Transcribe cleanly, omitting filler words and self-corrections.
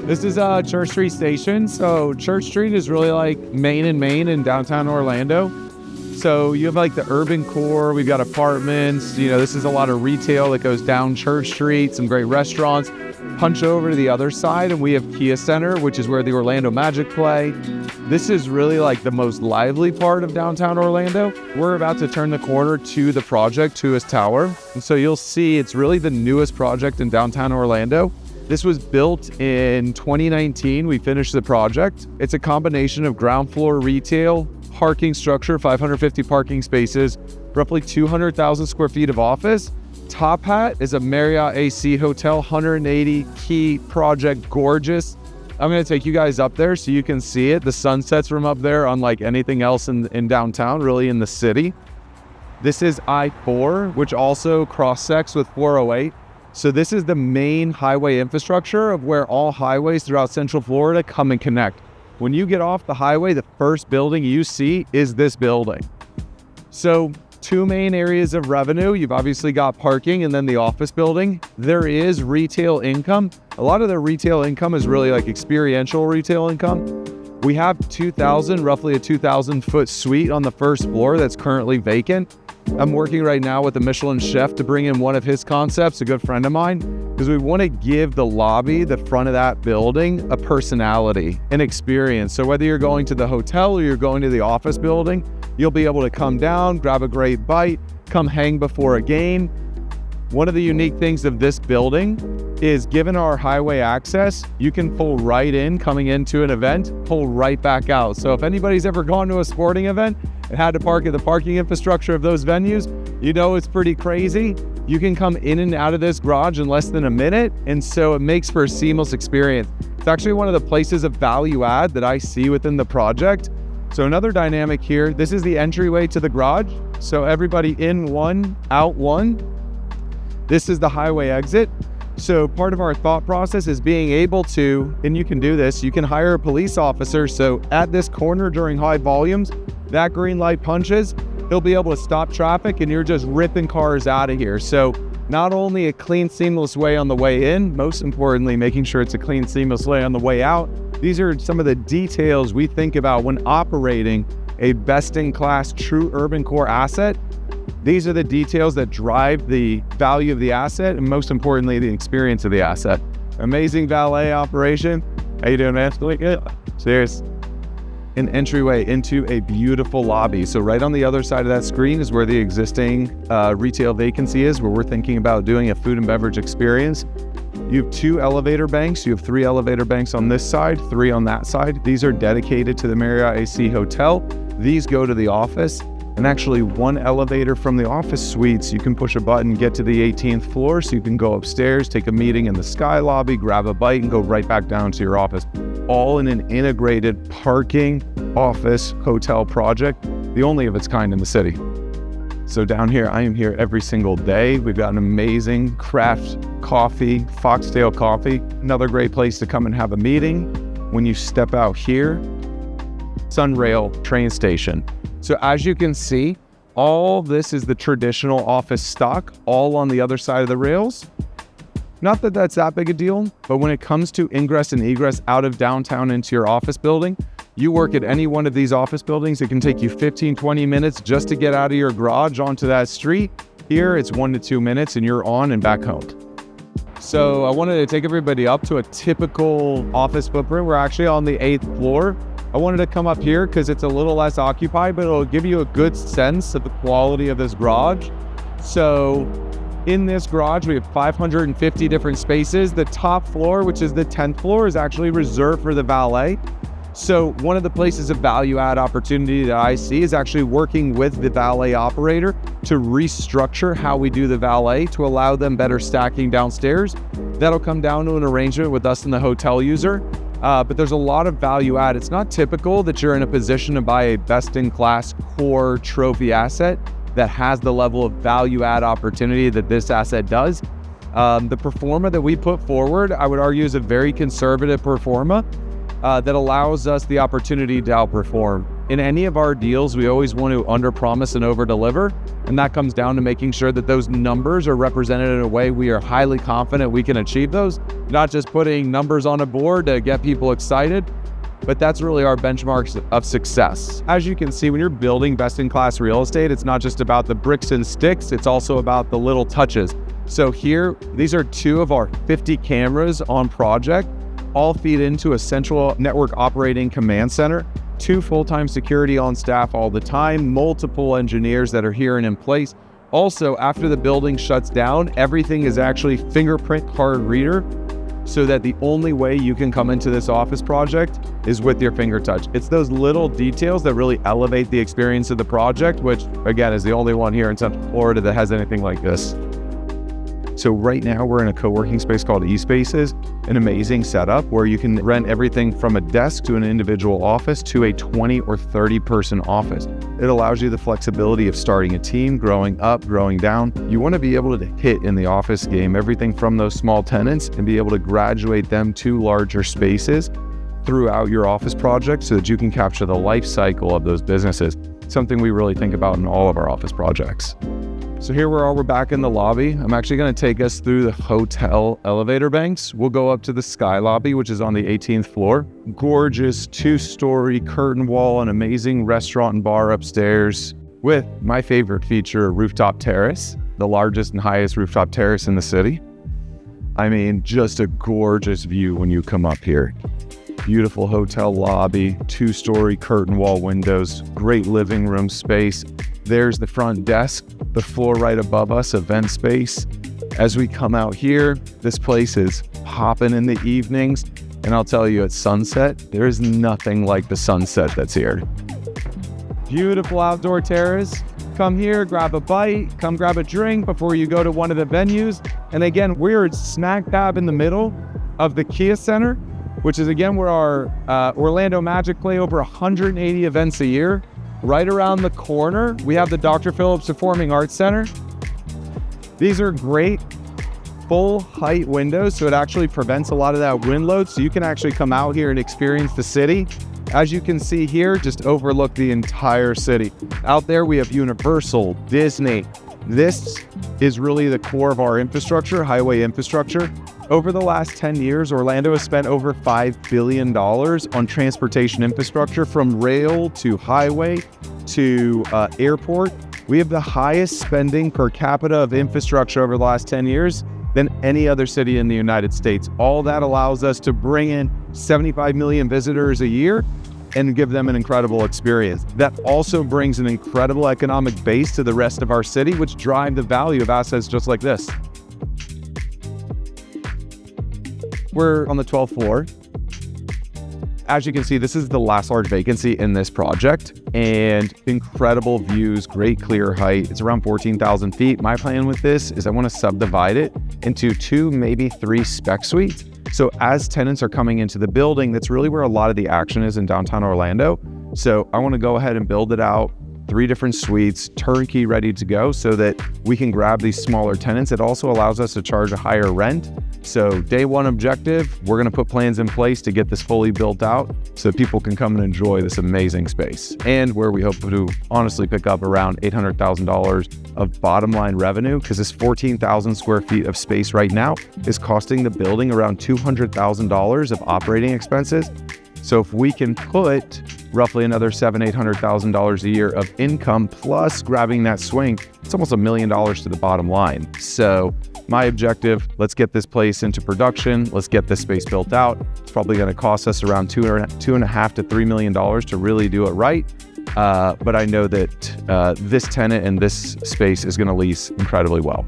This is Church Street Station. So Church Street is really like Main and Main in downtown Orlando. So you have like the urban core, we've got apartments, this is a lot of retail that goes down Church Street, some great restaurants. Punch over to the other side and we have Kia Center, which is where the Orlando Magic play. This is really like the most lively part of downtown Orlando. We're about to turn the corner to the project, Truist Tower. And so you'll see it's really the newest project in downtown Orlando. This was built in 2019. We finished the project. It's a combination of ground floor retail, parking structure, 550 parking spaces, roughly 200,000 square feet of office. Top Hat is a Marriott AC hotel, 180 key project, gorgeous. I'm gonna take you guys up there so you can see it. The sunsets from up there unlike anything else in downtown, really in the city. This is I-4, which also cross-sects with 408. So this is the main highway infrastructure of where all highways throughout Central Florida come and connect. When you get off the highway, the first building you see is this building. So two main areas of revenue. You've obviously got parking and then the office building. There is retail income. A lot of the retail income is really like experiential retail income. We have roughly a 2,000 foot suite on the first floor that's currently vacant. I'm working right now with a Michelin chef to bring in one of his concepts, a good friend of mine, because we want to give the lobby, the front of that building, a personality, an experience. So whether you're going to the hotel or you're going to the office building, you'll be able to come down, grab a great bite, come hang before a game. One of the unique things of this building is given our highway access, you can pull right in coming into an event, pull right back out. So if anybody's ever gone to a sporting event and had to park at the parking infrastructure of those venues, it's pretty crazy. You can come in and out of this garage in less than a minute. And so it makes for a seamless experience. It's actually one of the places of value add that I see within the project. So another dynamic here, this is the entryway to the garage. So everybody in one, out one. This is the highway exit. So part of our thought process is being able to, and you can do this, you can hire a police officer. So at this corner during high volumes, that green light punches, he'll be able to stop traffic and you're just ripping cars out of here. So not only a clean, seamless way on the way in, most importantly, making sure it's a clean, seamless way on the way out. These are some of the details we think about when operating a best-in-class true urban core asset. These are the details that drive the value of the asset and most importantly, the experience of the asset. Amazing valet operation. How you doing, man? Good. Cheers. An entryway into a beautiful lobby. So right on the other side of that screen is where the existing retail vacancy is, where we're thinking about doing a food and beverage experience. You have 2 elevator banks. You have 3 elevator banks on this side, 3 on that side. These are dedicated to the Marriott AC hotel. These go to the office. And actually 1 elevator from the office suites, you can push a button, get to the 18th floor, so you can go upstairs, take a meeting in the sky lobby, grab a bite, and go right back down to your office. All in an integrated parking, office, hotel project, the only of its kind in the city. So down here, I am here every single day. We've got an amazing craft coffee, Foxtail Coffee. Another great place to come and have a meeting. When you step out here, Sunrail train station. So as you can see, all this is the traditional office stock, all on the other side of the rails. Not that that's that big a deal, but when it comes to ingress and egress out of downtown into your office building, you work at any one of these office buildings, it can take you 15, 20 minutes just to get out of your garage onto that street. Here, it's 1 to 2 minutes and you're on and back home. So I wanted to take everybody up to a typical office footprint. We're actually on the 8th floor. I wanted to come up here because it's a little less occupied, but it'll give you a good sense of the quality of this garage. So in this garage, we have 550 different spaces. The top floor, which is the 10th floor, is actually reserved for the valet. So one of the places of value add opportunity that I see is actually working with the valet operator to restructure how we do the valet to allow them better stacking downstairs. That'll come down to an arrangement with us and the hotel user. But there's a lot of value add. It's not typical that you're in a position to buy a best-in-class core trophy asset that has the level of value add opportunity that this asset does. The pro forma that we put forward, I would argue, is a very conservative pro forma that allows us the opportunity to outperform. In any of our deals, we always want to underpromise and overdeliver, and that comes down to making sure that those numbers are represented in a way we are highly confident we can achieve those, not just putting numbers on a board to get people excited, but that's really our benchmarks of success. As you can see, when you're building best-in-class real estate, it's not just about the bricks and sticks, it's also about the little touches. So here, these are 2 of our 50 cameras on project, all feed into a central network operating command center, 2 full-time security on staff all the time, multiple engineers that are here and in place. Also, after the building shuts down, everything is actually fingerprint card reader, so that the only way you can come into this office project is with your finger touch. It's those little details that really elevate the experience of the project, which again is the only one here in Central Florida that has anything like this. So right now we're in a co-working space called eSpaces, an amazing setup where you can rent everything from a desk to an individual office to a 20 or 30 person office. It allows you the flexibility of starting a team, growing up, growing down. You want to be able to hit in the office game everything from those small tenants and be able to graduate them to larger spaces throughout your office project so that you can capture the life cycle of those businesses. Something we really think about in all of our office projects. So here we're back in the lobby. I'm actually going to take us through the hotel elevator banks. We'll go up to the sky lobby, which is on the 18th floor. Gorgeous 2-story curtain wall, an amazing restaurant and bar upstairs with my favorite feature, a rooftop terrace, the largest and highest rooftop terrace in the city. I mean, just a gorgeous view when you come up here. Beautiful hotel lobby, 2-story curtain wall windows, great living room space. There's the front desk, the floor right above us, event space. As we come out here, this place is popping in the evenings. And I'll tell you, at sunset, there is nothing like the sunset that's here. Beautiful outdoor terrace. Come here, grab a bite, come grab a drink before you go to one of the venues. And again, we're smack dab in the middle of the Kia Center, which is again where our Orlando Magic play over 180 events a year. Right around the corner, we have the Dr. Phillips Performing Arts Center. These are great full height windows, so it actually prevents a lot of that wind load, so you can actually come out here and experience the city. As you can see here, just overlook the entire city. Out there, we have Universal, Disney. This is really the core of our infrastructure, highway infrastructure. Over the last 10 years, Orlando has spent over $5 billion on transportation infrastructure, from rail to highway to airport. We have the highest spending per capita of infrastructure over the last 10 years than any other city in the United States. All that allows us to bring in 75 million visitors a year and give them an incredible experience. That also brings an incredible economic base to the rest of our city, which drive the value of assets just like this. We're on the 12th floor. As you can see, this is the last large vacancy in this project, and incredible views, great clear height. It's around 14,000 feet. My plan with this is I want to subdivide it into 2, maybe 3 spec suites. So as tenants are coming into the building, that's really where a lot of the action is in downtown Orlando. So I want to go ahead and build it out, 3 different suites, turnkey, ready to go, so that we can grab these smaller tenants. It also allows us to charge a higher rent. So day one objective, we're going to put plans in place to get this fully built out so people can come and enjoy this amazing space, and where we hope to honestly pick up around $800,000 of bottom line revenue, because this 14,000 square feet of space right now is costing the building around $200,000 of operating expenses. So if we can put roughly another $800,000 a year of income plus grabbing that swing, it's almost $1 million to the bottom line. So my objective, let's get this place into production. Let's get this space built out. It's probably going to cost us around $2.5 to $3 million to really do it right. But I know that this tenant and this space is going to lease incredibly well.